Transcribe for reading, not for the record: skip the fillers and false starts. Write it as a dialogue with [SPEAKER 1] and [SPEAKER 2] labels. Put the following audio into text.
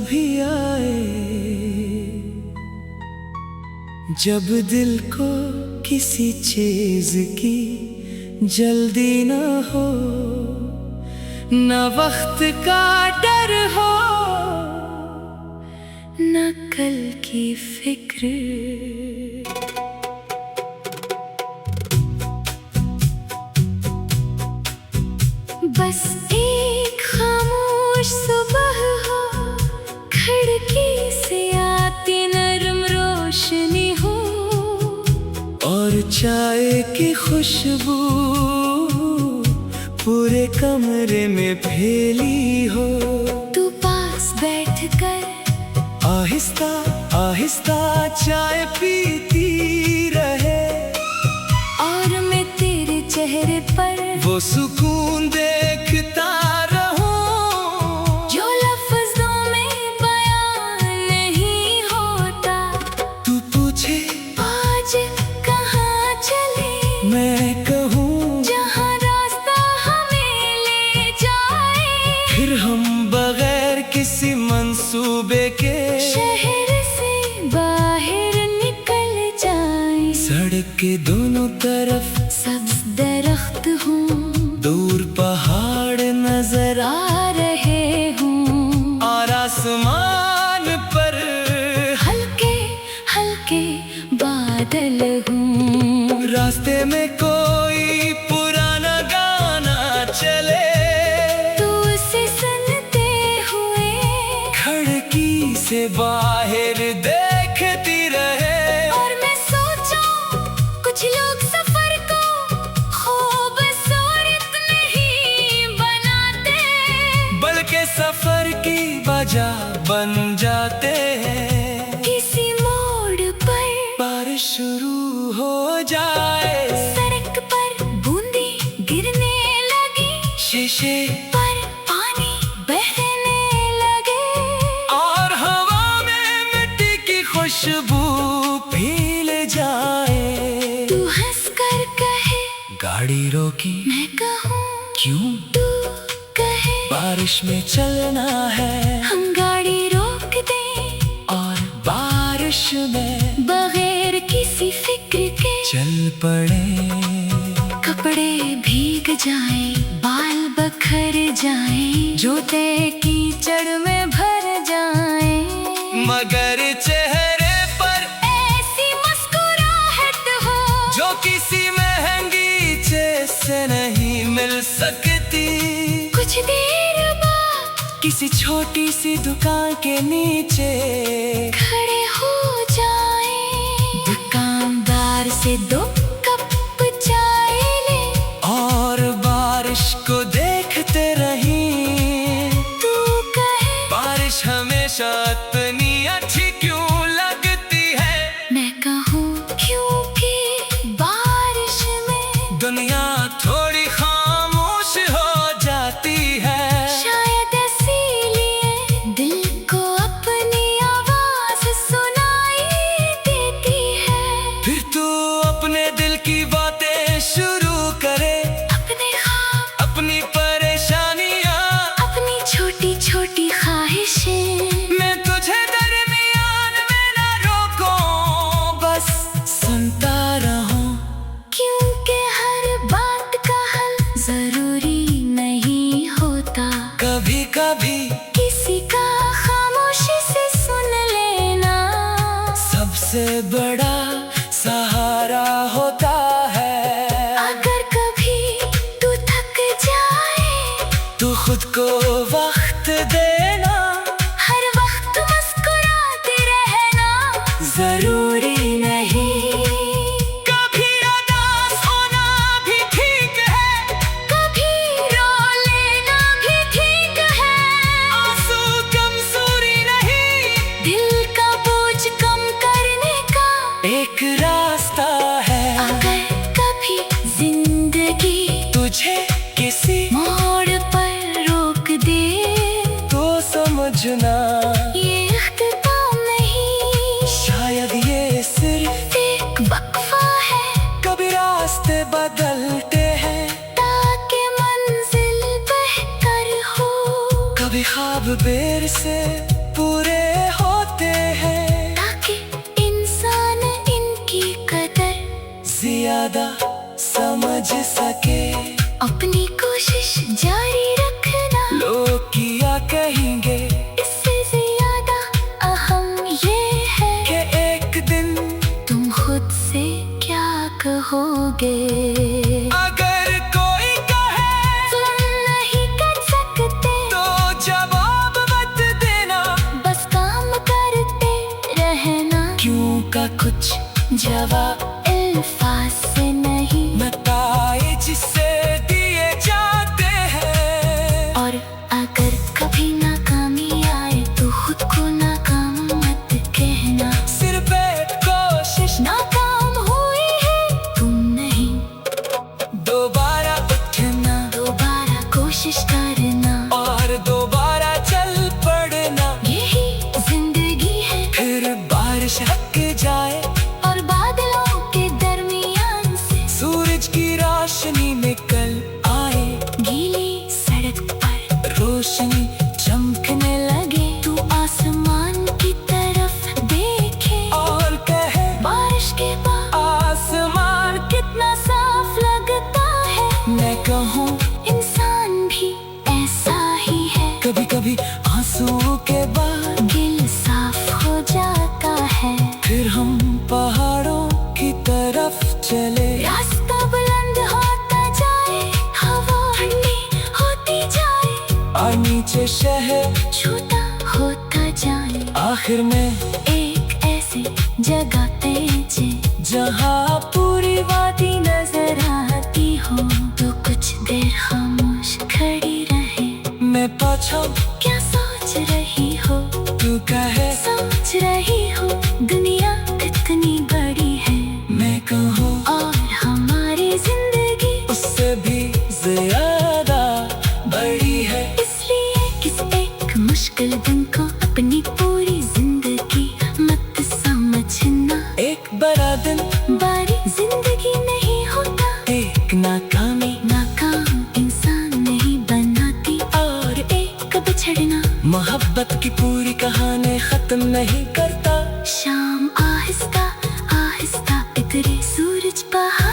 [SPEAKER 1] भी आए, जब दिल को किसी चीज की जल्दी न हो, न वक्त का डर हो, न कल की फिक्र। बस एक खामोश सुबह हो, खिड़की से आती नरम रोशनी हो, और चाय की खुशबू पूरे कमरे में फैली हो। तू पास बैठकर आहिस्ता आहिस्ता चाय पीती रहे, और मैं तेरे चेहरे पर वो सुकून देखता रहूं जो लफ्ज़ों में बयां नहीं होता। तू पूछे आज कहाँ चले, मैं कहूँ जहाँ रास्ता हमें ले जाए। फिर हम बगैर किसी मंसूबे के शहर से बाहर निकल जाए। सड़क के दोनों तरफ सब्ज़ दरख्त हूँ, दूर पहाड़ नजर आ रहे हूँ, और आसमान पर हल्के हल्के बादल हूँ। रास्ते में कोई पुराना गाना चले, तो उसे सुनते हुए खिड़की से बाहर देखती रहे। और मैं सोचूं कुछ लोग सफर को खूबसूरत नहीं बनाते, बल्कि सफर की वजह बन जाते हैं। किसी मोड़ पर बारिश शुरू हो जाए, सड़क पर बूंदी गिरने लगी, शीशे पर पानी बहने लगे, और हवा में मिट्टी की खुशबू फैल जाए। तू हंस कर कहे गाड़ी रोकी, मैं कहूँ क्यों? तू कहे बारिश में चलना है, हम गाड़ी रोक दें, और बारिश में बगैर किसी फिक्र के चल पड़े। कपड़े भीग जाएं, बाल बखर जाएं, जूते कीचड़ में भर जाएं, मगर चेहरे पर ऐसी मुस्कुराहट हो जो किसी महंगी चीज़ से नहीं मिल सकती। कुछ देर बाद किसी छोटी सी दुकान के नीचे खड़े हो जाएं, दुकानदार से 2 कप चाय ले, और बारिश को देखते रहीं। तू कहे बारिश हमेशा इतनी अच्छी क्यों लगती है, मैं कहूँ क्योंकि बारिश में दुनिया थोड़ी खामोश हो जाती है। शायद इसीलिए दिल को अपनी आवाज सुनाई देती है। फिर तू अपने दिल की बातें शुरू करे, अपने ख्वाब, अपनी परेशानियाँ, अपनी छोटी छोटी ख्वाहिशें। मैं तुझे दरमियान में ना रोकूं, बस सुनता रहूं, क्योंकि हर बात का हल जरूरी नहीं होता। कभी कभी किसी का खामोशी से सुन लेना सबसे बड़ा सहारा होता है। अगर कभी तू थक जाए तो खुद को वक्त देना, हर वक्त मुस्कुराते रहना जरूरी नहीं। कभी उदास होना भी ठीक है, कभी रो लेना भी ठीक है, आंसू कमजोरी नहीं, दिल का बोझ कम करने का एक रास्ता है। अगर कभी जिंदगी तुझे किसी मोड़ पर रोक दे, तो समझना ये इख्तिताम नहीं, शायद ये सिर्फ एक वक्फा है। कभी रास्ते बदलते हैं ताकि मंजिल बेहतर हो, कभी ख्वाब बेर से पूरे होते हैं,
[SPEAKER 2] ताकि इंसान इनकी कदर
[SPEAKER 1] ज्यादा समझ सके।
[SPEAKER 2] अपनी कोशिश जारी रखना,
[SPEAKER 1] लोग क्या कहेंगे
[SPEAKER 2] इससे ज्यादा अहम ये है
[SPEAKER 1] कि एक दिन
[SPEAKER 2] तुम खुद से क्या कहोगे।
[SPEAKER 1] अगर कोई कहे
[SPEAKER 2] तुम नहीं कर सकते,
[SPEAKER 1] तो जवाब मत देना,
[SPEAKER 2] बस काम करते रहना।
[SPEAKER 1] क्यों का कुछ
[SPEAKER 2] जवाब अल्फाज से नहीं,
[SPEAKER 1] नताइज से दिए जाते हैं।
[SPEAKER 2] और अगर कभी नाकामी आए तो खुद को नाकाम मत कहना।
[SPEAKER 1] सिर्फ एक कोशिश,
[SPEAKER 2] नाकाम हुई है तुम नहीं,
[SPEAKER 1] दोबारा उठना
[SPEAKER 2] दोबारा कोशिश करना,
[SPEAKER 1] और दोबारा चल पड़ना।
[SPEAKER 2] यही जिंदगी है।
[SPEAKER 1] फिर बारिश हक जाए
[SPEAKER 2] और बादलों के दरमियान से
[SPEAKER 1] सूरज की रोशनी निकल आए,
[SPEAKER 2] गीली सड़क पर
[SPEAKER 1] रोशनी
[SPEAKER 2] चमकने लगे। तू आसमान की तरफ देखे
[SPEAKER 1] और कहे
[SPEAKER 2] बारिश के बाद
[SPEAKER 1] आसमान।
[SPEAKER 2] कितना साफ लगता है।
[SPEAKER 1] मैं कहूँ
[SPEAKER 2] इंसान भी ऐसा ही है,
[SPEAKER 1] कभी कभी आंसू के बाद
[SPEAKER 2] दिल साफ हो जाता है।
[SPEAKER 1] फिर हम पहाड़ों की तरफ चले,
[SPEAKER 2] रास्ता बुलंद होता जाए, हवा ठंडी होती जाए,
[SPEAKER 1] और नीचे शहर
[SPEAKER 2] छोटा होता जाए।
[SPEAKER 1] आखिर में
[SPEAKER 2] एक ऐसी जगह तेजे
[SPEAKER 1] जहाँ पूरी वादी
[SPEAKER 2] नजर आती हो, तो कुछ देर खामोश खड़ी रहे।
[SPEAKER 1] मैं पूछूं
[SPEAKER 2] क्या सोच रही हो,
[SPEAKER 1] तू कहे
[SPEAKER 2] सोच रही हो दुनिया कितनी बड़ी है।
[SPEAKER 1] मैं कहूँ
[SPEAKER 2] और हमारी जिंदगी
[SPEAKER 1] उससे भी ज्यादा बड़ी है।
[SPEAKER 2] इसलिए किस एक मुश्किल दिन को अपनी पूरी जिंदगी मत समझना।
[SPEAKER 1] एक बड़ा दिन
[SPEAKER 2] बारी जिंदगी नहीं होता,
[SPEAKER 1] एक नाकामी
[SPEAKER 2] नाकाम इंसान नहीं बनाती, और एक बिछड़ना
[SPEAKER 1] मोहब्बत की पूरी कहानी खत्म नहीं करता।
[SPEAKER 2] शाम आहिस्ता आहिस्ता इतरे सूरज बाहर